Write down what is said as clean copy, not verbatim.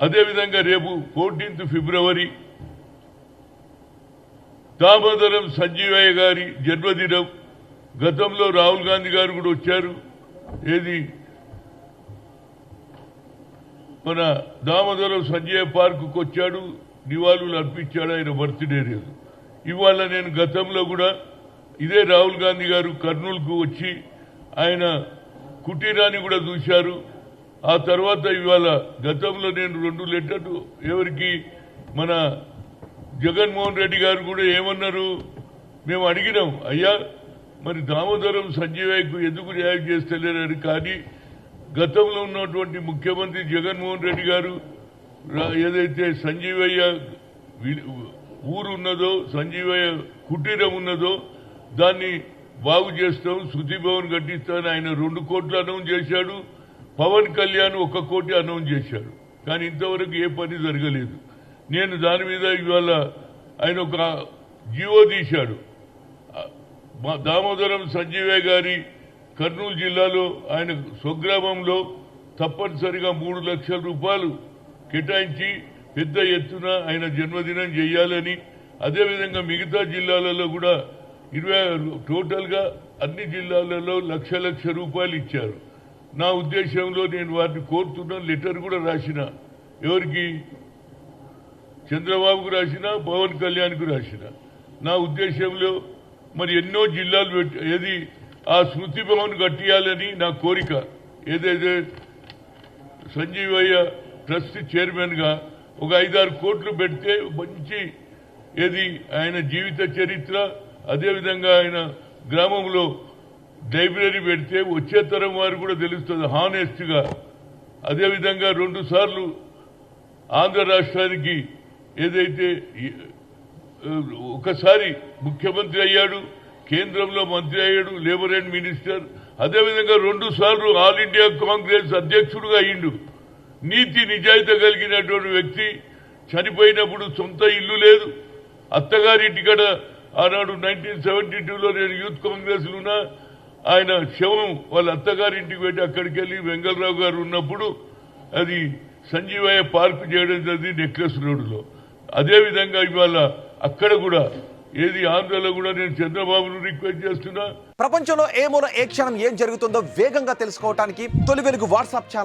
అదేవిధంగా రేపు 14 ఫిబ్రవరి దామోదరం సంజీవయ్య గారి జన్మదినం. గతంలో రాహుల్ గాంధీ గారు కూడా వచ్చారు. ఏది మన దామోదరం సంజయ్ పార్కుకు వచ్చాడు, నివాళులు అర్పించాడు. ఆయన బర్త్డే రోజు. ఇవాళ నేను గతంలో కూడా ఇదే రాహుల్ గాంధీ గారు కర్నూలుకు వచ్చి ఆయన కుటీరాన్ని కూడా చూశారు. ఆ తర్వాత ఇవాళ గతంలో నేను 2 లెటర్లు ఎవరికి మన జగన్మోహన్ రెడ్డి గారు కూడా ఏమన్నారు, మేము అడిగినాం, అయ్యా మరి దామోదరం సంజీవయ్యకు ఎందుకు న్యాయం చేస్తలేరని. కానీ గతంలో ఉన్నటువంటి ముఖ్యమంత్రి జగన్మోహన్ రెడ్డి గారు ఏదైతే సంజీవయ్య ఊరు ఉన్నదో, సంజీవయ్య కుటీరం ఉన్నదో దాన్ని బాగు చేస్తాం, శృతి భవన్ కట్టిస్తామని ఆయన 2 కోట్లు అనౌన్స్ చేశాడు. పవన్ కళ్యాణ్ 1 కోటి అనౌన్స్ చేశాడు. కానీ ఇంతవరకు ఏ పని జరగలేదు. నేను దాని మీద ఇవాళ ఆయన ఒక జీవో తీశాడు. దామోదరం సంజీవయ్య గారి కర్నూలు జిల్లాలో ఆయన స్వగ్రామంలో తప్పనిసరిగా 3 లక్షల రూపాయలు కేటాయించి పెద్ద ఎత్తున ఆయన జన్మదినం చేయాలని, అదేవిధంగా మిగతా జిల్లాలలో కూడా టోటల్గా అన్ని జిల్లాలలో లక్ష రూపాయలు ఇచ్చారు. నా ఉద్దేశంలో నేను వారిని కోరుతున్న లెటర్ కూడా రాసిన, ఎవరికి చంద్రబాబుకు రాసిన, పవన్ కళ్యాణ్కు రాసిన. నా ఉద్దేశంలో మరి ఎన్నో జిల్లాలు ఏది ఆ స్మృతి భవన్ కట్టియాలని నా కోరిక. ఏదైతే సంజీవయ్య ట్రస్ట్ చైర్మన్గా ఒక 5-6 కోట్లు పెడితే మంచి ఏది ఆయన జీవిత చరిత్ర, అదేవిధంగా ఆయన గ్రామంలో లైబ్రరీ పెడితే వచ్చే తరం వారు కూడా తెలుస్తుంది హానెస్ట్గా. అదేవిధంగా 2 సార్లు ఆంధ్ర రాష్ట్రానికి ఏదైతే ఒకసారి ముఖ్యమంత్రి అయ్యాడు, కేంద్రంలో మంత్రి అయ్యాడు, లేబర్ అండ్ మినిస్టర్. అదేవిధంగా 2 సార్లు ఆల్ ఇండియా కాంగ్రెస్ అధ్యక్షుడుగా అయ్యిండు. నీతి నిజాయితీ కలిగినటువంటి వ్యక్తి. చనిపోయినప్పుడు సొంత ఇల్లు లేదు, అత్తగారింటికడ ఆనాడు 1972లో నేను యూత్ కాంగ్రెస్లున్నా ఆయన శవం వాళ్ళ అత్తగారింటికి పెట్టి అక్కడికి వెళ్ళి వెంగళరావు గారు ఉన్నప్పుడు అది సంజీవయ్య పార్కు చేయడం జరిగింది నెక్లెస్ రోడ్డులో. అదేవిధంగా ఇవాళ అక్కడ కూడా ఏది ఆంధ్రలో కూడా నేను చంద్రబాబును రిక్వెస్ట్ చేస్తున్నా. ప్రపంచంలో ఏ మూల ఏ క్షణం ఏం జరుగుతుందో వేగంగా తెలుసుకోవడానికి తొలి వెలుగు వాట్సాప్ ఛానల్